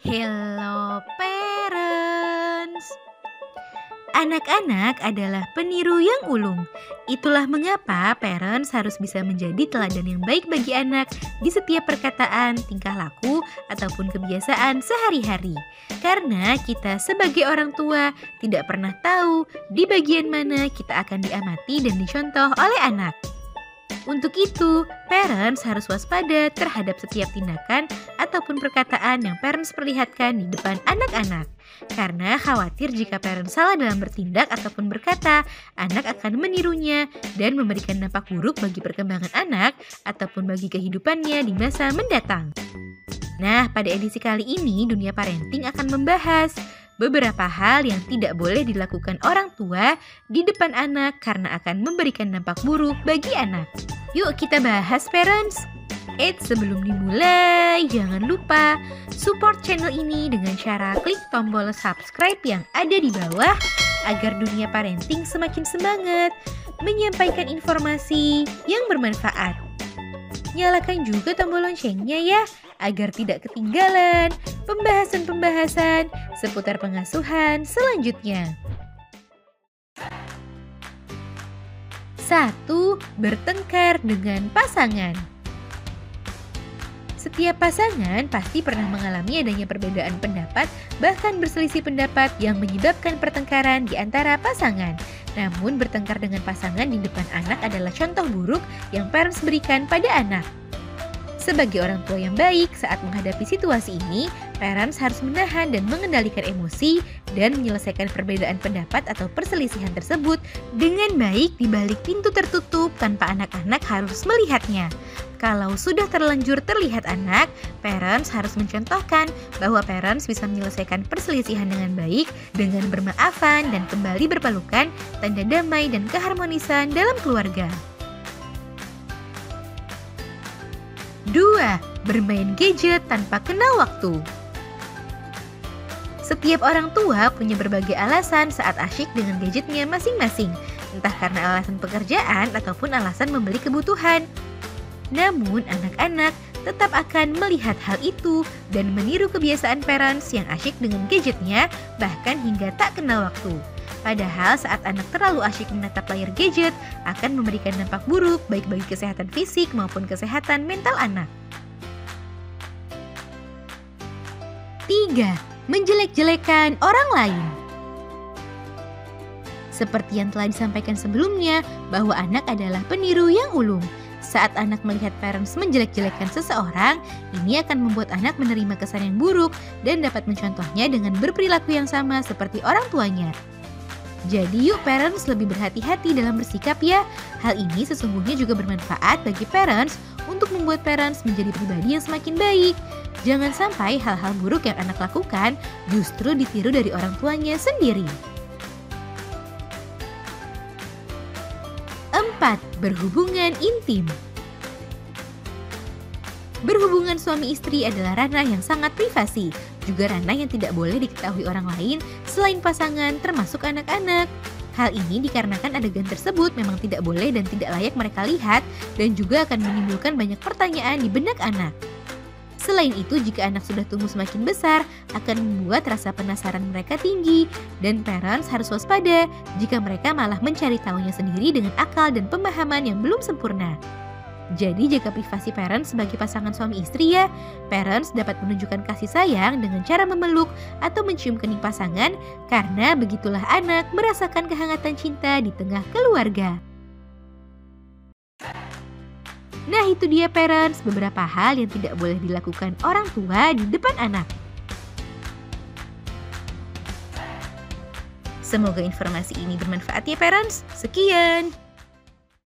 Hello parents. Anak-anak adalah peniru yang ulung. Itulah mengapa parents harus bisa menjadi teladan yang baik bagi anak di setiap perkataan, tingkah laku, ataupun kebiasaan sehari-hari. Karena kita sebagai orang tua tidak pernah tahu di bagian mana kita akan diamati dan dicontoh oleh anak. Untuk itu, parents harus waspada terhadap setiap tindakan ataupun perkataan yang parents perlihatkan di depan anak-anak. Karena khawatir jika parents salah dalam bertindak ataupun berkata, anak akan menirunya dan memberikan dampak buruk bagi perkembangan anak ataupun bagi kehidupannya di masa mendatang. Nah, pada edisi kali ini dunia parenting akan membahas beberapa hal yang tidak boleh dilakukan orang tua di depan anak karena akan memberikan dampak buruk bagi anak. Yuk kita bahas parents. Sebelum dimulai, jangan lupa support channel ini dengan cara klik tombol subscribe yang ada di bawah agar dunia parenting semakin semangat menyampaikan informasi yang bermanfaat. Nyalakan juga tombol loncengnya ya, agar tidak ketinggalan pembahasan-pembahasan seputar pengasuhan selanjutnya. 1. Bertengkar dengan pasangan. Setiap pasangan pasti pernah mengalami adanya perbedaan pendapat, bahkan berselisih pendapat yang menyebabkan pertengkaran di antara pasangan. Namun bertengkar dengan pasangan di depan anak adalah contoh buruk yang parents berikan pada anak. Sebagai orang tua yang baik saat menghadapi situasi ini, parents harus menahan dan mengendalikan emosi dan menyelesaikan perbedaan pendapat atau perselisihan tersebut dengan baik di balik pintu tertutup tanpa anak-anak harus melihatnya. Kalau sudah terlanjur terlihat anak, parents harus mencontohkan bahwa parents bisa menyelesaikan perselisihan dengan baik dengan bermaafan dan kembali berpelukan, tanda damai dan keharmonisan dalam keluarga. 2. Bermain gadget tanpa kenal waktu. Setiap orang tua punya berbagai alasan saat asyik dengan gadgetnya masing-masing, entah karena alasan pekerjaan ataupun alasan membeli kebutuhan. Namun anak-anak tetap akan melihat hal itu dan meniru kebiasaan parents yang asyik dengan gadgetnya bahkan hingga tak kenal waktu. Padahal saat anak terlalu asyik menatap layar gadget akan memberikan dampak buruk baik bagi kesehatan fisik maupun kesehatan mental anak. 3. Menjelek-jelekan orang lain. Seperti yang telah disampaikan sebelumnya bahwa anak adalah peniru yang ulung. Saat anak melihat parents menjelek-jelekan seseorang, ini akan membuat anak menerima kesan yang buruk dan dapat mencontohnya dengan berperilaku yang sama seperti orang tuanya. Jadi yuk parents lebih berhati-hati dalam bersikap ya. Hal ini sesungguhnya juga bermanfaat bagi parents untuk membuat parents menjadi pribadi yang semakin baik. Jangan sampai hal-hal buruk yang anak lakukan justru ditiru dari orang tuanya sendiri. 4. Berhubungan intim. Berhubungan suami istri adalah ranah yang sangat privasi, juga ranah yang tidak boleh diketahui orang lain selain pasangan termasuk anak-anak. Hal ini dikarenakan adegan tersebut memang tidak boleh dan tidak layak mereka lihat dan juga akan menimbulkan banyak pertanyaan di benak anak. Selain itu, jika anak sudah tumbuh semakin besar, akan membuat rasa penasaran mereka tinggi dan parents harus waspada jika mereka malah mencari tahunya sendiri dengan akal dan pemahaman yang belum sempurna. Jadi jaga privasi parents sebagai pasangan suami istri ya. Parents dapat menunjukkan kasih sayang dengan cara memeluk atau mencium kening pasangan karena begitulah anak merasakan kehangatan cinta di tengah keluarga. Nah itu dia parents, beberapa hal yang tidak boleh dilakukan orang tua di depan anak. Semoga informasi ini bermanfaat ya parents. Sekian.